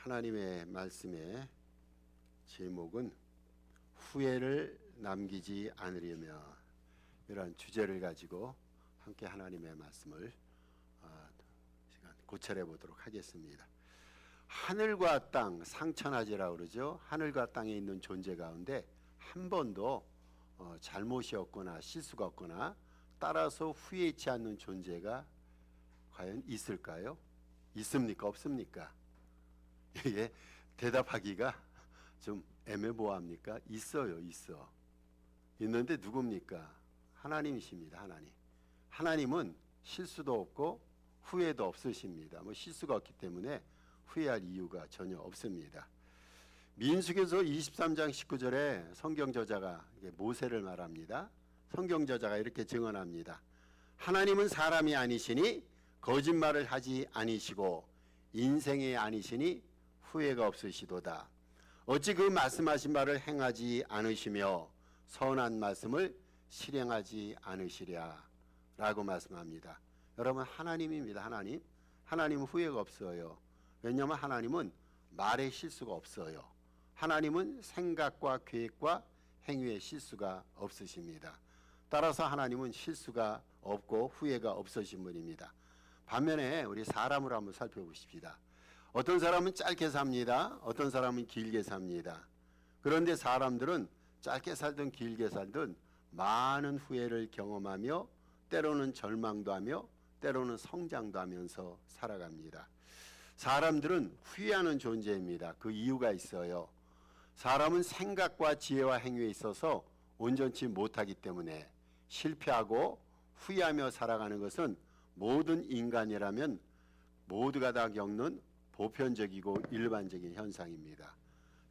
하나님의 말씀의 제목은 후회를 남기지 않으려며, 이런 주제를 가지고 함께 하나님의 말씀을 시간 고찰해 보도록 하겠습니다. 하늘과 땅, 상천하지라고 그러죠. 하늘과 땅에 있는 존재 가운데 한 번도 잘못이 없거나 실수가 없거나 따라서 후회치 않는 존재가 과연 있을까요? 있습니까? 없습니까? 이게 대답하기가 좀 애매모호합니까? 있어요, 있어. 있는데 누굽니까? 하나님이십니다. 하나님은 실수도 없고 후회도 없으십니다. 실수가 없기 때문에 후회할 이유가 전혀 없습니다. 민수기서 23장 19절에 성경 저자가 모세를 말합니다. 성경 저자가 이렇게 증언합니다. 하나님은 사람이 아니시니 거짓말을 하지 아니시고 인생이 아니시니 후회가 없으시도다. 어찌 그 말씀하신 바를 행하지 않으시며 선한 말씀을 실행하지 않으시랴 라고 말씀합니다. 여러분, 하나님입니다. 하나님은 후회가 없어요. 왜냐하면 하나님은 말에 실수가 없어요. 하나님은 생각과 계획과 행위에 실수가 없으십니다. 따라서 하나님은 실수가 없고 후회가 없으신 분입니다. 반면에 우리 사람을 한번 살펴보십시다. 어떤 사람은 짧게 삽니다. 어떤 사람은 길게 삽니다. 그런데 사람들은 짧게 살든 길게 살든 많은 후회를 경험하며 때로는 절망도 하며 때로는 성장도 하면서 살아갑니다. 사람들은 후회하는 존재입니다. 그 이유가 있어요. 사람은 생각과 지혜와 행위에 있어서 온전치 못하기 때문에 실패하고 후회하며 살아가는 것은 모든 인간이라면 모두가 다 겪는 보편적이고 일반적인 현상입니다.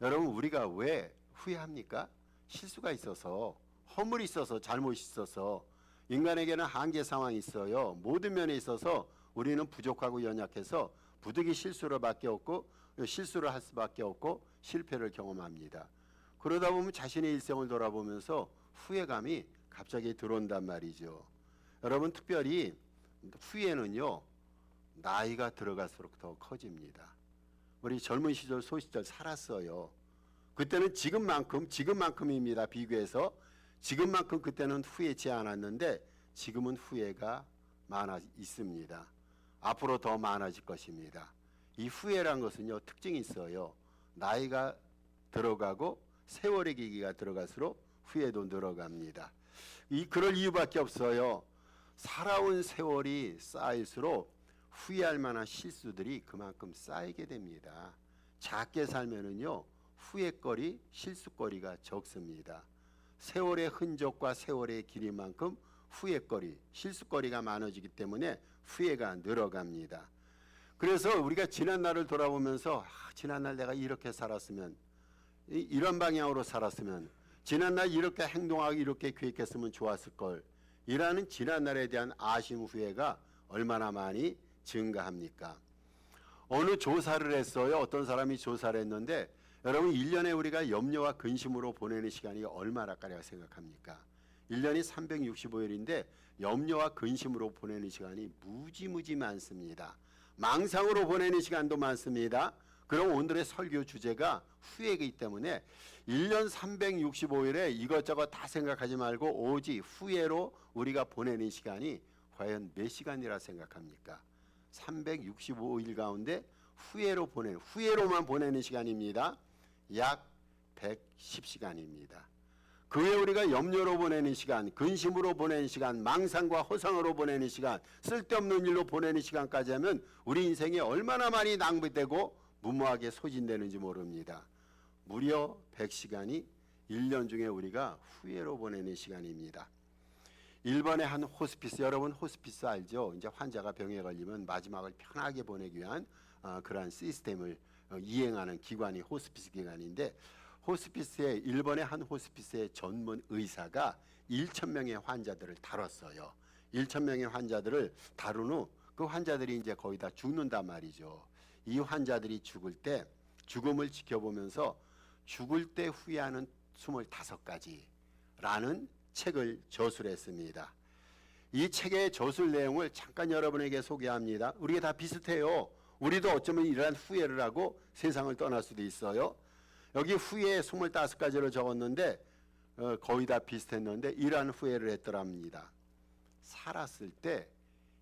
여러분, 우리가 왜 후회합니까? 실수가 있어서, 허물이 있어서, 잘못이 있어서. 인간에게는 한계 상황이 있어요. 모든 면에 있어서 우리는 부족하고 연약해서 부득이 실수를 할 수밖에 없고 실패를 경험합니다. 그러다 보면 자신의 일생을 돌아보면서 후회감이 갑자기 들어온단 말이죠. 여러분, 특별히 후회는요, 나이가 들어갈수록 더 커집니다. 우리 젊은 시절, 소시절 살았어요. 그때는 지금만큼입니다. 비교해서 지금만큼 그때는 후회치 않았는데 지금은 후회가 많아 있습니다. 앞으로 더 많아질 것입니다. 이 후회란 것은요, 특징이 있어요. 나이가 들어가고 세월의 기기가 들어갈수록 후회도 늘어갑니다. 그럴 이유밖에 없어요. 살아온 세월이 쌓일수록 후회할 만한 실수들이 그만큼 쌓이게 됩니다. 작게 살면은요, 후회거리, 실수거리가 적습니다. 세월의 흔적과 세월의 길이만큼 후회거리, 실수거리가 많아지기 때문에 후회가 늘어갑니다. 그래서 우리가 지난날을 돌아보면서 지난날 내가 이렇게 살았으면, 이런 방향으로 살았으면, 지난날 이렇게 행동하고 이렇게 계획했으면 좋았을 걸, 이라는 지난날에 대한 아쉬움, 후회가 얼마나 많이 증가합니까? 어느 조사를 했어요. 어떤 사람이 조사를 했는데, 여러분, 1년에 우리가 염려와 근심으로 보내는 시간이 얼마나 까리가 생각합니까? 1년이 365일인데 염려와 근심으로 보내는 시간이 무지무지 많습니다. 망상으로 보내는 시간도 많습니다. 그럼 오늘의 설교 주제가 후회이기 때문에 1년 365일에 이것저것 다 생각하지 말고 오직 후회로 우리가 보내는 시간이 과연 몇 시간이라 생각합니까? 365일 가운데 후회로만 보내는 시간입니다. 약 110시간입니다. 그 외에 우리가 염려로 보내는 시간, 근심으로 보내는 시간, 망상과 허상으로 보내는 시간, 쓸데없는 일로 보내는 시간까지 하면 우리 인생이 얼마나 많이 낭비되고 무모하게 소진되는지 모릅니다. 무려 100시간이 1년 중에 우리가 후회로 보내는 시간입니다. 일본의 한 호스피스, 여러분 호스피스 알죠? 이제 환자가 병에 걸리면 마지막을 편하게 보내기 위한 그러한 시스템을 이행하는 기관이 호스피스 기관인데, 일본의 한 호스피스의 전문 의사가 1,000명의 환자들을 다뤘어요. 1,000명의 환자들을 다룬 후 그 환자들이 이제 거의 다 죽는단 말이죠. 이 환자들이 죽을 때 죽음을 지켜보면서 죽을 때 후회하는 25가지라는 책을 저술했습니다. 이 책의 저술 내용을 잠깐 여러분에게 소개합니다. 우리가 다 비슷해요. 우리도 어쩌면 이러한 후회를 하고 세상을 떠날 수도 있어요. 여기 후회 25가지로 적었는데 거의 다 비슷했는데 이러한 후회를 했더랍니다. 살았을 때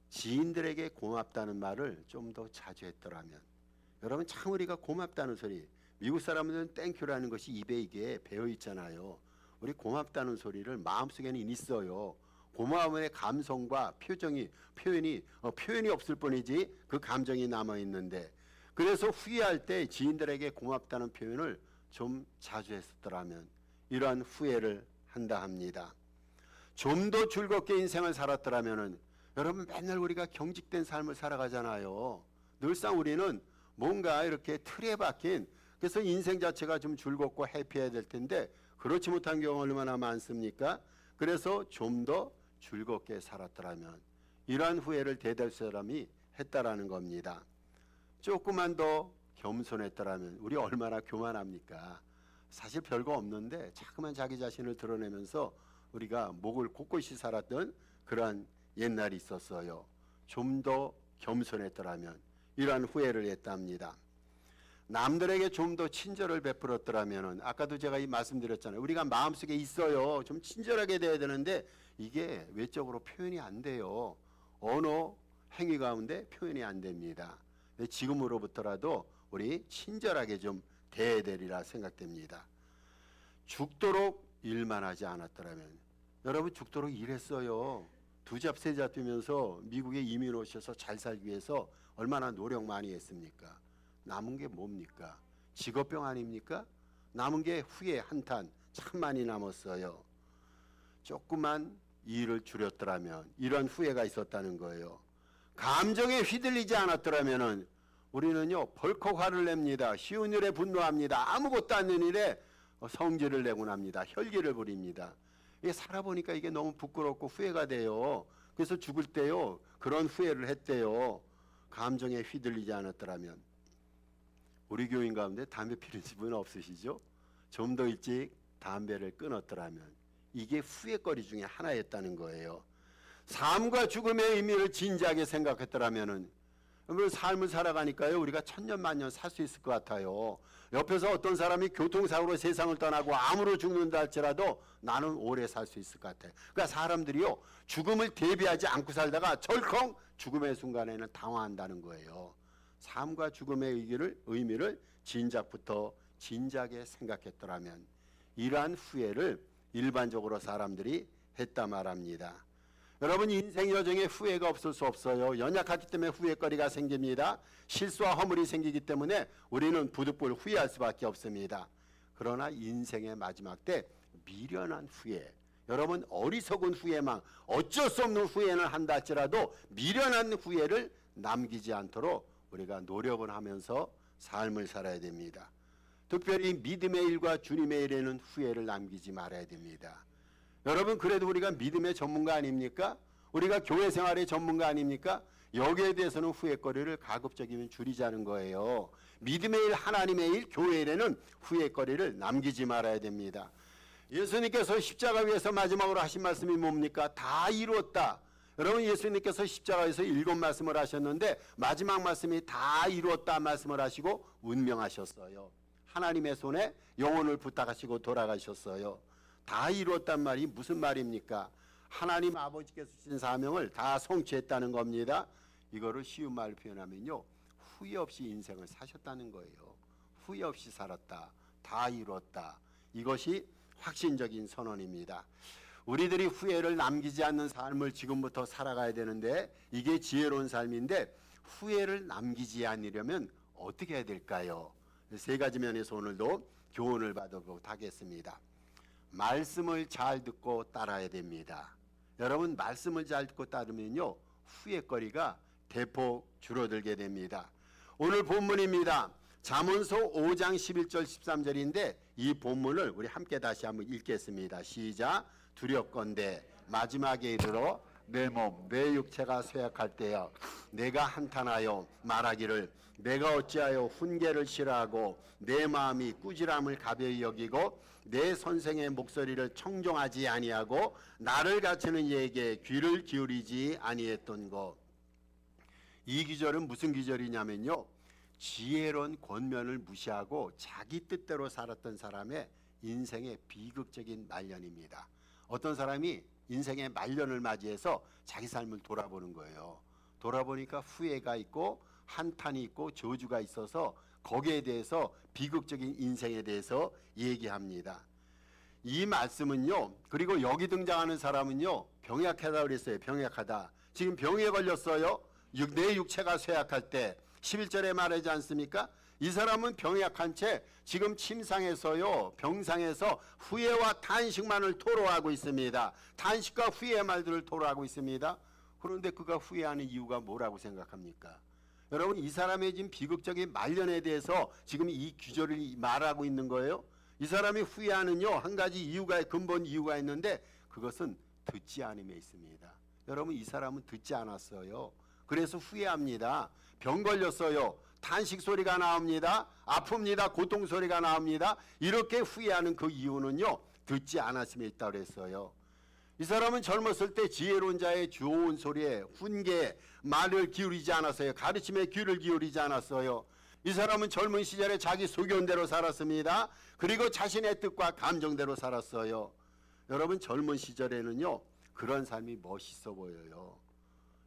지인들에게 고맙다는 말을 좀 더 자주 했더라면. 여러분 참 우리가 고맙다는 소리, 미국 사람들은 땡큐라는 것이 입에 이게 배어 있잖아요. 우리 고맙다는 소리를 마음속에는 있어요. 고마움의 감성과 표현이 없을 뿐이지 그 감정이 남아 있는데, 그래서 후회할 때 지인들에게 고맙다는 표현을 좀 자주 했었더라면 이러한 후회를 한다 합니다. 좀 더 즐겁게 인생을 살았더라면은, 여러분 맨날 우리가 경직된 삶을 살아가잖아요. 늘상 우리는 뭔가 이렇게 틀에 박힌, 그래서 인생 자체가 좀 즐겁고 해피해야 될 텐데 그렇지 못한 경우가 얼마나 많습니까? 그래서 좀 더 즐겁게 살았더라면 이러한 후회를 대다수 사람이 했다라는 겁니다. 조금만 더 겸손했더라면, 우리 얼마나 교만합니까? 사실 별거 없는데 자꾸만 자기 자신을 드러내면서 우리가 목을 곳곳이 살았던 그러한 옛날이 있었어요. 좀 더 겸손했더라면 이러한 후회를 했답니다. 남들에게 좀 더 친절을 베풀었더라면, 아까도 제가 이 말씀드렸잖아요. 우리가 마음속에 있어요. 좀 친절하게 돼야 되는데 이게 외적으로 표현이 안 돼요. 언어, 행위 가운데 표현이 안 됩니다. 지금으로부터라도 우리 친절하게 좀 대해야 되리라 생각됩니다. 죽도록 일만 하지 않았더라면, 여러분 죽도록 일했어요. 두 잡 세 잡 뛰면서 미국에 이민 오셔서 잘 살기 위해서 얼마나 노력 많이 했습니까? 남은 게 뭡니까? 직업병 아닙니까? 남은 게 후회 한탄 참 많이 남았어요. 조금만 일을 줄였더라면 이런 후회가 있었다는 거예요. 감정에 휘둘리지 않았더라면은 우리는요 벌컥 화를 냅니다. 쉬운 일에 분노합니다. 아무것도 않는 일에 성질을 내곤 합니다. 혈기를 부립니다. 이게 살아보니까 이게 너무 부끄럽고 후회가 돼요. 그래서 죽을 때요 그런 후회를 했대요. 감정에 휘둘리지 않았더라면. 우리 교인 가운데 담배 피는 집은 없으시죠? 좀 더 일찍 담배를 끊었더라면 이게 후회거리 중에 하나였다는 거예요. 삶과 죽음의 의미를 진지하게 생각했더라면은, 삶을 살아가니까요 우리가 천년만년 살 수 있을 것 같아요. 옆에서 어떤 사람이 교통사고로 세상을 떠나고 암으로 죽는다 할지라도 나는 오래 살 수 있을 것 같아요. 그러니까 사람들이요 죽음을 대비하지 않고 살다가 절컹 죽음의 순간에는 당황한다는 거예요. 삶과 죽음의 의미를 진작부터 진지하게 생각했더라면 이러한 후회를 일반적으로 사람들이 했다 말합니다. 여러분 인생 여정에 후회가 없을 수 없어요. 연약하기 때문에 후회거리가 생깁니다. 실수와 허물이 생기기 때문에 우리는 부득불 후회할 수밖에 없습니다. 그러나 인생의 마지막 때 미련한 후회, 여러분 어리석은 후회만, 어쩔 수 없는 후회는 한다 할지라도 미련한 후회를 남기지 않도록 우리가 노력을 하면서 삶을 살아야 됩니다. 특별히 믿음의 일과 주님의 일에는 후회를 남기지 말아야 됩니다. 여러분 그래도 우리가 믿음의 전문가 아닙니까? 우리가 교회 생활의 전문가 아닙니까? 여기에 대해서는 후회거리를 가급적이면 줄이자는 거예요. 믿음의 일, 하나님의 일, 교회 일에는 후회거리를 남기지 말아야 됩니다. 예수님께서 십자가 위에서 마지막으로 하신 말씀이 뭡니까? 다 이루었다. 여러분 예수님께서 십자가에서 7말씀을 하셨는데 마지막 말씀이 다 이루었다 말씀을 하시고 운명하셨어요. 하나님의 손에 영혼을 부탁하시고 돌아가셨어요. 다 이루었단 말이 무슨 말입니까? 하나님 아버지께서 주신 사명을 다 성취했다는 겁니다. 이거를 쉬운 말로 표현하면요 후회 없이 인생을 사셨다는 거예요. 후회 없이 살았다. 다 이루었다. 이것이 확신적인 선언입니다. 우리들이 후회를 남기지 않는 삶을 지금부터 살아가야 되는데 이게 지혜로운 삶인데, 후회를 남기지 않으려면 어떻게 해야 될까요? 세 가지 면에서 오늘도 교훈을 받아보도록 하겠습니다. 말씀을 잘 듣고 따라야 됩니다. 여러분 말씀을 잘 듣고 따르면요 후회거리가 대폭 줄어들게 됩니다. 오늘 본문입니다. 잠언서 5장 11절 13절인데 이 본문을 우리 함께 다시 한번 읽겠습니다. 시작. 두렵건대 마지막에 이르러 내 몸 내 육체가 쇠약할 때여 내가 한탄하여 말하기를 내가 어찌하여 훈계를 싫어하고 내 마음이 꾸지람을 가벼이 여기고 내 선생의 목소리를 청종하지 아니하고 나를 가르치는 이에게 귀를 기울이지 아니했던 것. 이 기절은 무슨 기절이냐면요, 지혜로운 권면을 무시하고 자기 뜻대로 살았던 사람의 인생의 비극적인 말년입니다. 어떤 사람이 인생의 말년을 맞이해서 자기 삶을 돌아보는 거예요. 돌아보니까 후회가 있고 한탄이 있고 저주가 있어서 거기에 대해서 비극적인 인생에 대해서 얘기합니다. 이 말씀은요, 그리고 여기 등장하는 사람은요, 병약하다 그랬어요. 병약하다. 지금 병에 걸렸어요. 내 육체가 쇠약할 때 11절에 말하지 않습니까? 이 사람은 병약한 채 지금 침상에서요, 병상에서 후회와 탄식만을 토로하고 있습니다. 탄식과 후회의 말들을 토로하고 있습니다. 그런데 그가 후회하는 이유가 뭐라고 생각합니까? 여러분, 이 사람의 지금 비극적인 말년에 대해서 지금 이 규절을 말하고 있는 거예요. 이 사람이 후회하는요, 한 가지 이유가, 근본 이유가 있는데 그것은 듣지 않음에 있습니다. 여러분, 이 사람은 듣지 않았어요. 그래서 후회합니다. 병 걸렸어요. 탄식 소리가 나옵니다. 아픕니다. 고통 소리가 나옵니다. 이렇게 후회하는 그 이유는요, 듣지 않았음에 있다고 그랬어요. 이 사람은 젊었을 때 지혜로운 자의 좋은 소리에, 훈계에 말을 기울이지 않았어요. 가르침에 귀를 기울이지 않았어요. 이 사람은 젊은 시절에 자기 소견대로 살았습니다. 그리고 자신의 뜻과 감정대로 살았어요. 여러분, 젊은 시절에는요, 그런 삶이 멋있어 보여요.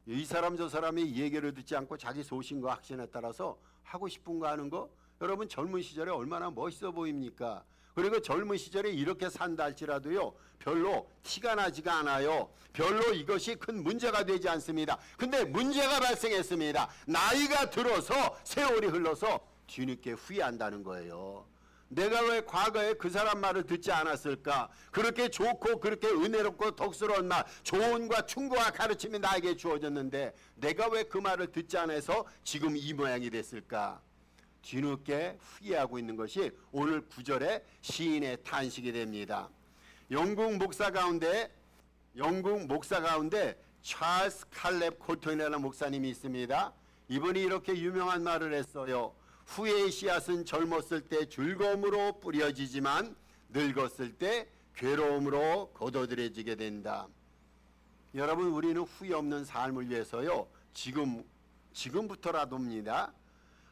이 사람 저 사람이 얘기를 듣지 않고 자기 소신과 확신에 따라서 하고 싶은 거 하는 거, 여러분 젊은 시절에 얼마나 멋있어 보입니까? 그리고 젊은 시절에 이렇게 산다 할지라도요, 별로 티가 나지가 않아요. 별로 이것이 큰 문제가 되지 않습니다. 근데 문제가 발생했습니다. 나이가 들어서 세월이 흘러서 뒤늦게 후회한다는 거예요. 내가 왜 과거에 그 사람 말을 듣지 않았을까? 그렇게 좋고 그렇게 은혜롭고 덕스러운 말, 조언과 충고와 가르침이 나에게 주어졌는데 내가 왜 그 말을 듣지 않아서 지금 이 모양이 됐을까? 뒤늦게 후회하고 있는 것이 오늘 9절의 시인의 탄식이 됩니다. 영국 목사 가운데 찰스 칼렙 코튼이라는 목사님이 있습니다. 이분이 이렇게 유명한 말을 했어요. 후회의 씨앗은 젊었을 때 즐거움으로 뿌려지지만 늙었을 때 괴로움으로 거둬들여지게 된다. 여러분, 우리는 후회 없는 삶을 위해서요, 지금부터라도입니다.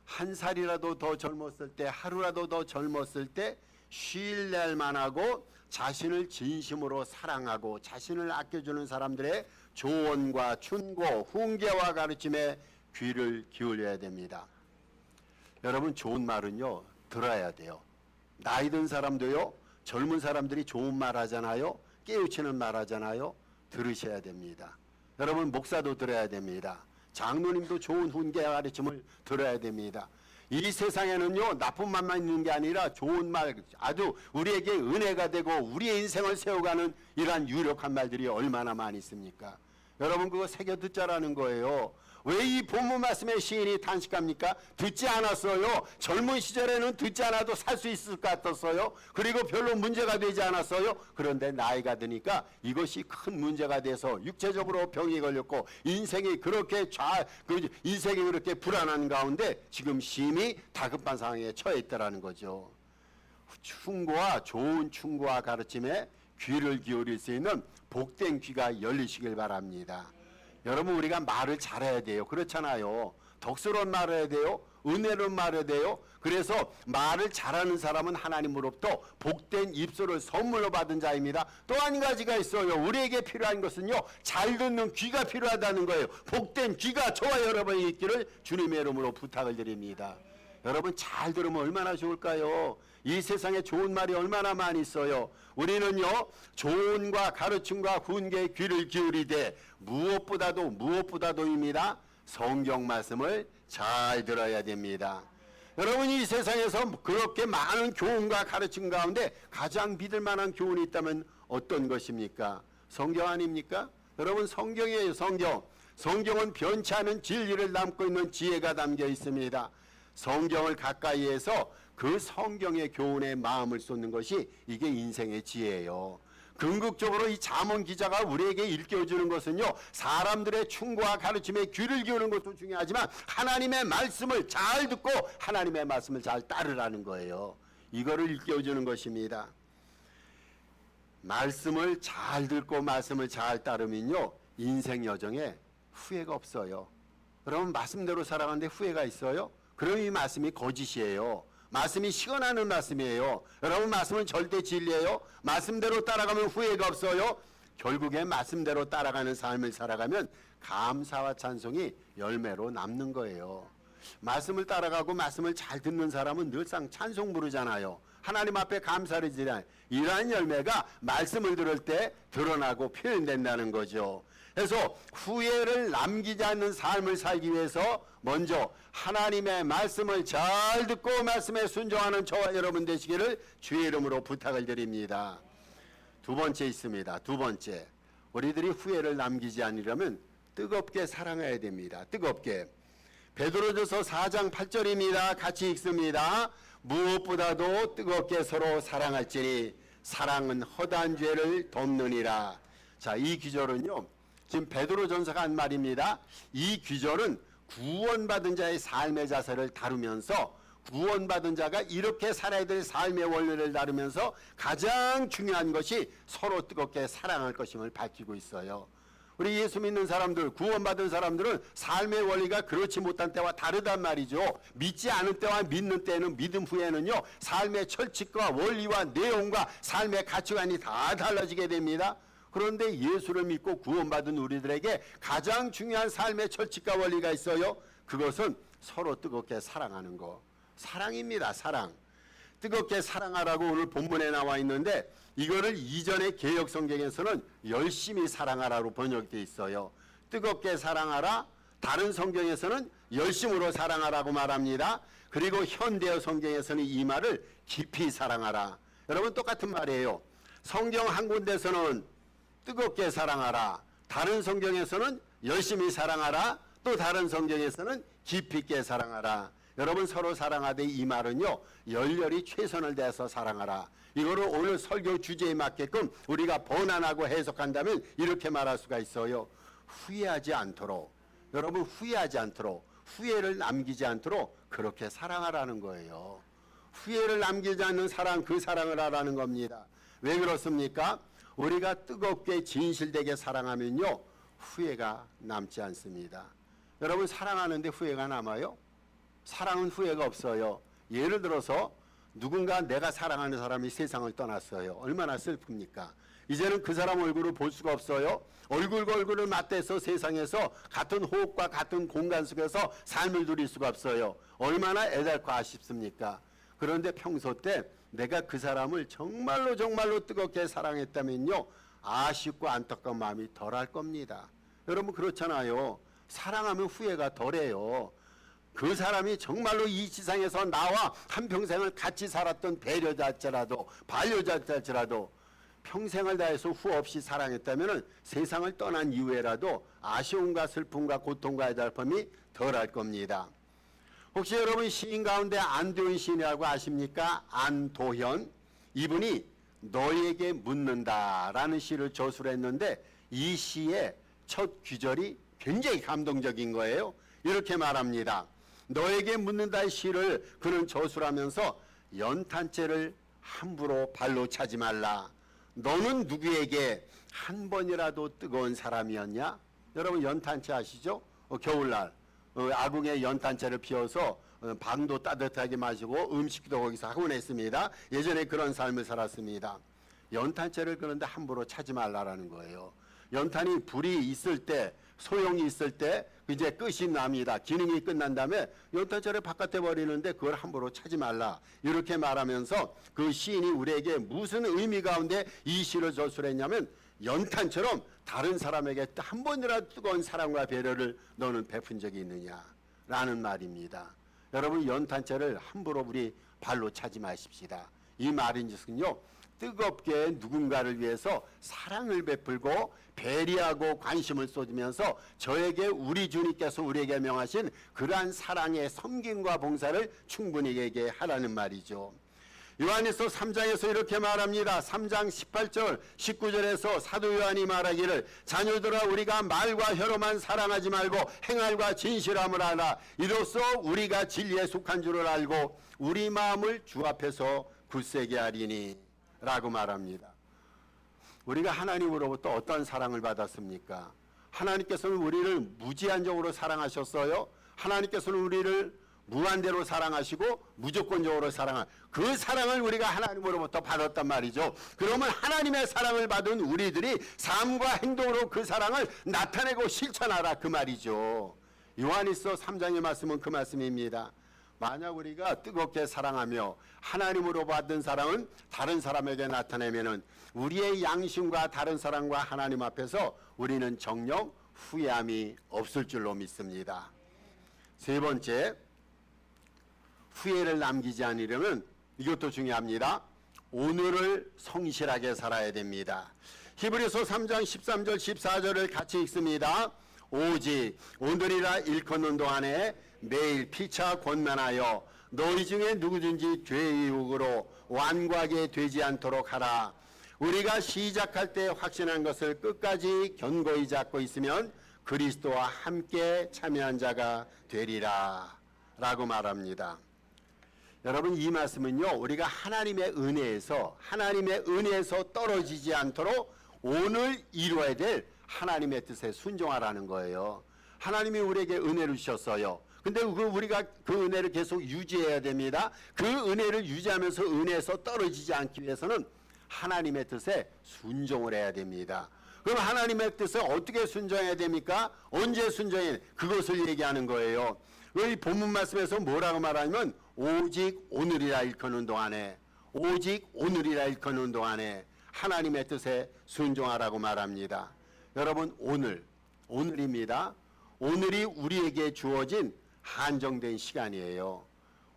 한 살이라도 더 젊었을 때, 하루라도 더 젊었을 때 쉴 날만 하고 자신을 진심으로 사랑하고 자신을 아껴주는 사람들의 조언과 충고, 훈계와 가르침에 귀를 기울여야 됩니다. 여러분, 좋은 말은요, 들어야 돼요. 나이 든 사람도요, 젊은 사람들이 좋은 말 하잖아요. 깨우치는 말 하잖아요. 들으셔야 됩니다. 여러분, 목사도 들어야 됩니다. 장로님도 좋은 훈계와 가르침을 들어야 됩니다. 이 세상에는요, 나쁜 말만 있는 게 아니라 좋은 말, 아주 우리에게 은혜가 되고 우리의 인생을 세워가는 이러한 유력한 말들이 얼마나 많이 있습니까? 여러분, 그거 새겨 듣자라는 거예요. 왜 이 본문 말씀에 시인이 탄식합니까? 듣지 않았어요. 젊은 시절에는 듣지 않아도 살 수 있을 것 같았어요. 그리고 별로 문제가 되지 않았어요. 그런데 나이가 드니까 이것이 큰 문제가 돼서 육체적으로 병이 걸렸고 인생이 그렇게 인생이 그렇게 불안한 가운데 지금 심히 다급한 상황에 처해 있다라는 거죠. 좋은 충고와 가르침에 귀를 기울일 수 있는 복된 귀가 열리시길 바랍니다. 여러분, 우리가 말을 잘해야 돼요. 그렇잖아요. 덕스러운 말을 해야 돼요. 은혜로운 말을 해야 돼요. 그래서 말을 잘하는 사람은 하나님으로부터 복된 입술을 선물로 받은 자입니다. 또 한 가지가 있어요. 우리에게 필요한 것은요, 잘 듣는 귀가 필요하다는 거예요. 복된 귀가 저와 여러분이 있기를 주님의 이름으로 부탁을 드립니다. 여러분, 잘 들으면 얼마나 좋을까요? 이 세상에 좋은 말이 얼마나 많이 있어요. 우리는요, 조언과 가르침과 훈계에 귀를 기울이되 무엇보다도입니다. 성경 말씀을 잘 들어야 됩니다. 여러분, 이 세상에서 그렇게 많은 교훈과 가르침 가운데 가장 믿을 만한 교훈이 있다면 어떤 것입니까? 성경 아닙니까? 여러분, 성경이에요. 성경은 변치 않은 진리를 담고 있는 지혜가 담겨 있습니다. 성경을 가까이 해서 그 성경의 교훈에 마음을 쏟는 것이 이게 인생의 지혜예요. 궁극적으로 이 잠언 기자가 우리에게 일깨워주는 것은요, 사람들의 충고와 가르침에 귀를 기울이는 것도 중요하지만 하나님의 말씀을 잘 듣고 하나님의 말씀을 잘 따르라는 거예요. 이거를 일깨워주는 것입니다. 말씀을 잘 듣고 말씀을 잘 따르면요, 인생 여정에 후회가 없어요. 여러분 말씀대로 살아가는데 후회가 있어요? 그럼 이 말씀이 거짓이에요. 말씀이 시건하는 말씀이에요. 여러분 말씀은 절대 진리예요. 말씀대로 따라가면 후회가 없어요. 결국에 말씀대로 따라가는 삶을 살아가면 감사와 찬송이 열매로 남는 거예요. 말씀을 따라가고 말씀을 잘 듣는 사람은 늘상 찬송 부르잖아요. 하나님 앞에 감사를 드리는 이러한 열매가 말씀을 들을 때 드러나고 표현된다는 거죠. 그래서 후회를 남기지 않는 삶을 살기 위해서 먼저 하나님의 말씀을 잘 듣고 말씀에 순종하는 저와 여러분 되시기를 주의 이름으로 부탁을 드립니다. 두 번째 있습니다. 두 번째, 우리들이 후회를 남기지 않으려면 뜨겁게 사랑해야 됩니다. 뜨겁게. 베드로전서 4장 8절입니다. 같이 읽습니다. 무엇보다도 뜨겁게 서로 사랑할지니 사랑은 허다한 죄를 덮느니라. 자, 이 기절은요, 지금 베드로전서가 한 말입니다. 이 귀절은 구원받은 자의 삶의 자세를 다루면서 구원받은 자가 이렇게 살아야 될 삶의 원리를 다루면서 가장 중요한 것이 서로 뜨겁게 사랑할 것임을 밝히고 있어요. 우리 예수 믿는 사람들, 구원받은 사람들은 삶의 원리가 그렇지 못한 때와 다르단 말이죠. 믿지 않은 때와 믿는 때는, 믿음 후에는요, 삶의 철칙과 원리와 내용과 삶의 가치관이 다 달라지게 됩니다. 그런데 예수를 믿고 구원받은 우리들에게 가장 중요한 삶의 철칙과 원리가 있어요. 그것은 서로 뜨겁게 사랑하는 거. 사랑입니다. 사랑. 뜨겁게 사랑하라고 오늘 본문에 나와 있는데 이거를 이전의 개역 성경에서는 열심히 사랑하라로 번역되어 있어요. 뜨겁게 사랑하라. 다른 성경에서는 열심으로 사랑하라고 말합니다. 그리고 현대어 성경에서는 이 말을 깊이 사랑하라. 여러분 똑같은 말이에요. 성경 한 군데서는 뜨겁게 사랑하라. 다른 성경에서는 열심히 사랑하라. 또 다른 성경에서는 깊이 있게 사랑하라. 여러분 서로 사랑하되 이 말은요, 열렬히 최선을 다해서 사랑하라. 이거를 오늘 설교 주제에 맞게끔 우리가 번안하고 해석한다면 이렇게 말할 수가 있어요. 후회하지 않도록, 여러분 후회하지 않도록, 후회를 남기지 않도록 그렇게 사랑하라는 거예요. 후회를 남기지 않는 사랑, 그 사랑을 하라는 겁니다. 왜 그렇습니까? 우리가 뜨겁게 진실되게 사랑하면요, 후회가 남지 않습니다. 여러분 사랑하는데 후회가 남아요? 사랑은 후회가 없어요. 예를 들어서 누군가 내가 사랑하는 사람이 세상을 떠났어요. 얼마나 슬픕니까? 이제는 그 사람 얼굴을 볼 수가 없어요. 얼굴과 얼굴을 맞대서 세상에서 같은 호흡과 같은 공간 속에서 삶을 누릴 수가 없어요. 얼마나 애달고 아쉽습니까? 그런데 평소 때 내가 그 사람을 정말로 뜨겁게 사랑했다면요, 아쉽고 안타까운 마음이 덜할 겁니다. 여러분 그렇잖아요. 사랑하면 후회가 덜해요. 그 사람이 정말로 이 지상에서 나와 한평생을 같이 살았던 배려자일지라도 반려자일지라도 평생을 다해서 후 없이 사랑했다면 세상을 떠난 이후에라도 아쉬움과 슬픔과 고통과 애달픔이 덜할 겁니다. 혹시 여러분 시인 가운데 안도현 시인이라고 아십니까? 안도현. 이분이 너에게 묻는다라는 시를 저술을 했는데 이 시의 첫 귀절이 굉장히 감동적인 거예요. 이렇게 말합니다. 너에게 묻는다의 시를 그는 저술하면서 연탄재를 함부로 발로 차지 말라. 너는 누구에게 한 번이라도 뜨거운 사람이었냐? 여러분 연탄재 아시죠? 겨울날 아궁에 연탄재를 피워서 방도 따뜻하게 마시고 음식도 거기서 하곤 했습니다. 예전에 그런 삶을 살았습니다. 연탄재를 그런데 함부로 차지 말라라는 거예요. 연탄이 불이 있을 때, 소용이 있을 때 이제 끝이 납니다. 기능이 끝난 다음에 연탄재를 바깥에 버리는데 그걸 함부로 차지 말라. 이렇게 말하면서 그 시인이 우리에게 무슨 의미 가운데 이 시를 저술했냐면 연탄처럼 다른 사람에게 한 번이라도 뜨거운 사랑과 배려를 너는 베푼 적이 있느냐라는 말입니다. 여러분 연탄재를 함부로 우리 발로 차지 마십시다. 이 말인즉은요, 뜨겁게 누군가를 위해서 사랑을 베풀고 배려하고 관심을 쏟으면서 저에게 우리 주님께서 우리에게 명하신 그러한 사랑의 섬김과 봉사를 충분히 얘기해 하라는 말이죠. 요한일서 3장에서 이렇게 말합니다. 3장 18절 19절에서 사도 요한이 말하기를 자녀들아 우리가 말과 혀로만 사랑하지 말고 행할과 진실함을 알아. 이로써 우리가 진리에 속한 줄을 알고 우리 마음을 주 앞에서 굳세게 하리니 라고 말합니다. 우리가 하나님으로부터 어떤 사랑을 받았습니까? 하나님께서는 우리를 무제한적으로 사랑하셨어요. 하나님께서는 우리를 무한대로 사랑하시고 무조건적으로 그 사랑을 우리가 하나님으로부터 받았단 말이죠. 그러면 하나님의 사랑을 받은 우리들이 삶과 행동으로 그 사랑을 나타내고 실천하라 그 말이죠. 요한일서 3장의 말씀은 그 말씀입니다. 만약 우리가 뜨겁게 사랑하며 하나님으로 받은 사랑은 다른 사람에게 나타내면은 우리의 양심과 다른 사람과 하나님 앞에서 우리는 정녕 후회함이 없을 줄로 믿습니다. 세 번째, 후회를 남기지 않으려면 이것도 중요합니다. 오늘을 성실하게 살아야 됩니다. 히브리서 3장 13절 14절을 같이 읽습니다. 오직 오늘이라 일컫는 동안에 매일 피차 권면하여 너희 중에 누구든지 죄의 유혹으로 완고하게 되지 않도록 하라. 우리가 시작할 때 확신한 것을 끝까지 견고히 잡고 있으면 그리스도와 함께 참여한 자가 되리라 라고 말합니다. 여러분, 이 말씀은요, 우리가 하나님의 은혜에서 떨어지지 않도록 오늘 이루어야 될 하나님의 뜻에 순종하라는 거예요. 하나님이 우리에게 은혜를 주셨어요. 근데 우리가 그 은혜를 계속 유지해야 됩니다. 그 은혜를 유지하면서 은혜에서 떨어지지 않기 위해서는 하나님의 뜻에 순종을 해야 됩니다. 그럼 하나님의 뜻에 어떻게 순종해야 됩니까? 언제 순종해? 그것을 얘기하는 거예요. 이 본문 말씀에서 뭐라고 말하냐면 오직 오늘이라 일컫는 동안에 하나님의 뜻에 순종하라고 말합니다. 여러분, 오늘입니다. 오늘이 우리에게 주어진 한정된 시간이에요.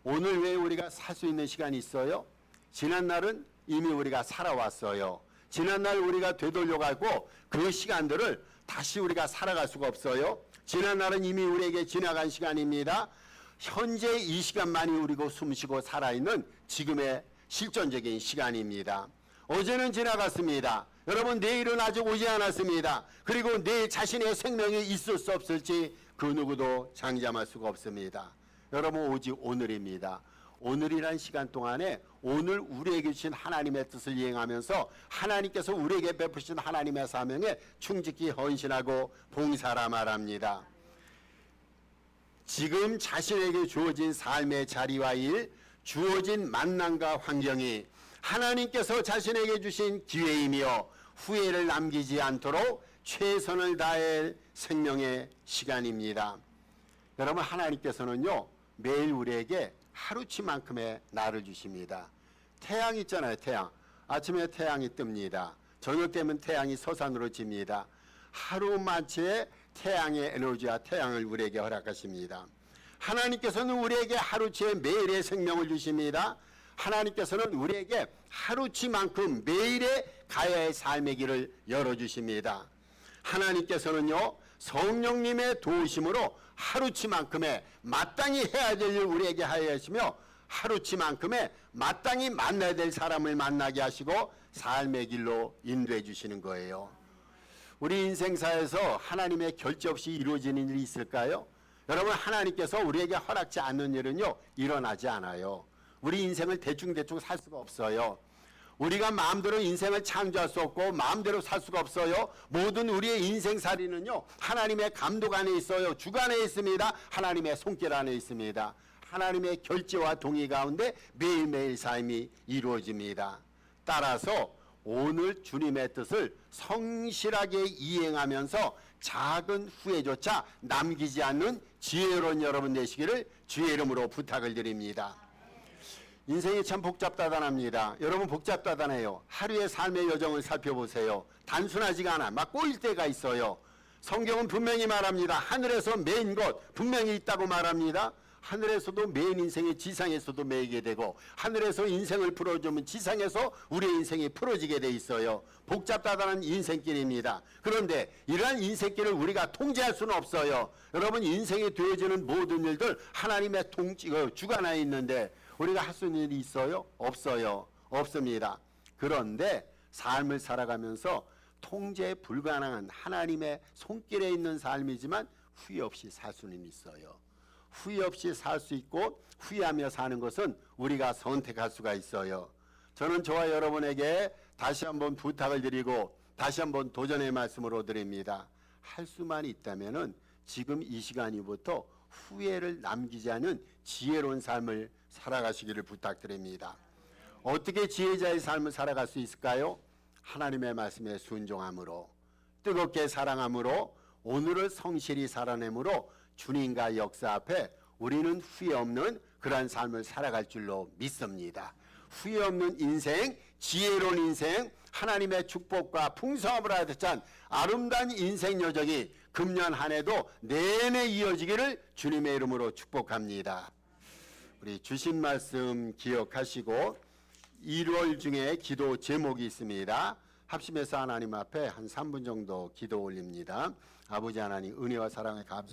오늘 왜 우리가 살 수 있는 시간이 있어요? 지난 날은 이미 우리가 살아왔어요. 지난 날 우리가 되돌려가고 그 시간들을 다시 우리가 살아갈 수가 없어요. 지난 날은 이미 우리에게 지나간 시간입니다. 현재 이 시간만이 우리고 숨쉬고 살아있는 지금의 실존적인 시간입니다. 어제는 지나갔습니다. 여러분, 내일은 아직 오지 않았습니다. 그리고 내 자신의 생명이 있을 수 없을지 그 누구도 장담할 수가 없습니다. 여러분, 오직 오늘입니다. 오늘이란 시간 동안에 오늘 우리에게 주신 하나님의 뜻을 이행하면서 하나님께서 우리에게 베푸신 하나님의 사명에 충직히 헌신하고 봉사하라 말합니다. 지금 자신에게 주어진 삶의 자리와 일, 주어진 만남과 환경이 하나님께서 자신에게 주신 기회이며 후회를 남기지 않도록 최선을 다할 생명의 시간입니다. 여러분, 하나님께서는요, 매일 우리에게 하루치만큼의 날을 주십니다. 태양 있잖아요, 태양. 아침에 태양이 뜹니다. 저녁 되면 태양이 서산으로 집니다. 하루만치의 태양의 에너지와 태양을 우리에게 허락하십니다. 하나님께서는 우리에게 하루치의 매일의 생명을 주십니다. 하나님께서는 우리에게 하루치만큼 매일의 가야의 삶의 길을 열어주십니다. 하나님께서는요, 성령님의 도우심으로 하루치만큼의 마땅히 해야 될 일 우리에게 하여 하시며 하루치만큼의 마땅히 만나야 될 사람을 만나게 하시고 삶의 길로 인도해 주시는 거예요. 우리 인생사에서 하나님의 결제 없이 이루어지는 일이 있을까요? 여러분, 하나님께서 우리에게 허락지 않는 일은요, 일어나지 않아요. 우리 인생을 대충 살 수가 없어요. 우리가 마음대로 인생을 창조할 수 없고 마음대로 살 수가 없어요. 모든 우리의 인생살이는요, 하나님의 감독 안에 있어요. 주관에 있습니다. 하나님의 손길 안에 있습니다. 하나님의 결제와 동의 가운데 매일매일 삶이 이루어집니다. 따라서 오늘 주님의 뜻을 성실하게 이행하면서 작은 후회조차 남기지 않는 지혜로운 여러분 되시기를 주의 이름으로 부탁을 드립니다. 인생이 참 복잡다단합니다. 여러분, 복잡다단해요. 하루의 삶의 여정을 살펴보세요. 단순하지가 않아. 막 꼬일 때가 있어요. 성경은 분명히 말합니다. 하늘에서 매인 것 분명히 있다고 말합니다. 하늘에서도 매인 인생이 지상에서도 매이게 되고, 하늘에서 인생을 풀어주면 지상에서 우리의 인생이 풀어지게 돼 있어요. 복잡다단한 인생길입니다. 그런데 이러한 인생길을 우리가 통제할 수는 없어요. 여러분, 인생이 되어지는 모든 일들 하나님의 주관하에 있는데 우리가 할 수 있는 일이 있어요? 없어요. 없습니다. 그런데 삶을 살아가면서 통제 불가능한 하나님의 손길에 있는 삶이지만 후회 없이 살 수는 있어요. 후회 없이 살 수 있고 후회하며 사는 것은 우리가 선택할 수가 있어요. 저는 저와 여러분에게 다시 한번 부탁을 드리고 다시 한번 도전의 말씀으로 드립니다. 할 수만 있다면은 지금 이 시간이부터 후회를 남기지 않은 지혜로운 삶을 살아가시기를 부탁드립니다. 어떻게 지혜자의 삶을 살아갈 수 있을까요? 하나님의 말씀에 순종함으로, 뜨겁게 사랑함으로, 오늘을 성실히 살아내므로 주님과 역사 앞에 우리는 후회 없는 그러한 삶을 살아갈 줄로 믿습니다. 후회 없는 인생, 지혜로운 인생, 하나님의 축복과 풍성함을 하듯한 아름다운 인생 여정이 금년 한 해도 내내 이어지기를 주님의 이름으로 축복합니다. 우리 주신 말씀 기억하시고 1월 중에 기도 제목이 있습니다. 합심해서 하나님 앞에 한 3분 정도 기도 올립니다. 아버지 하나님, 은혜와 사랑에 감사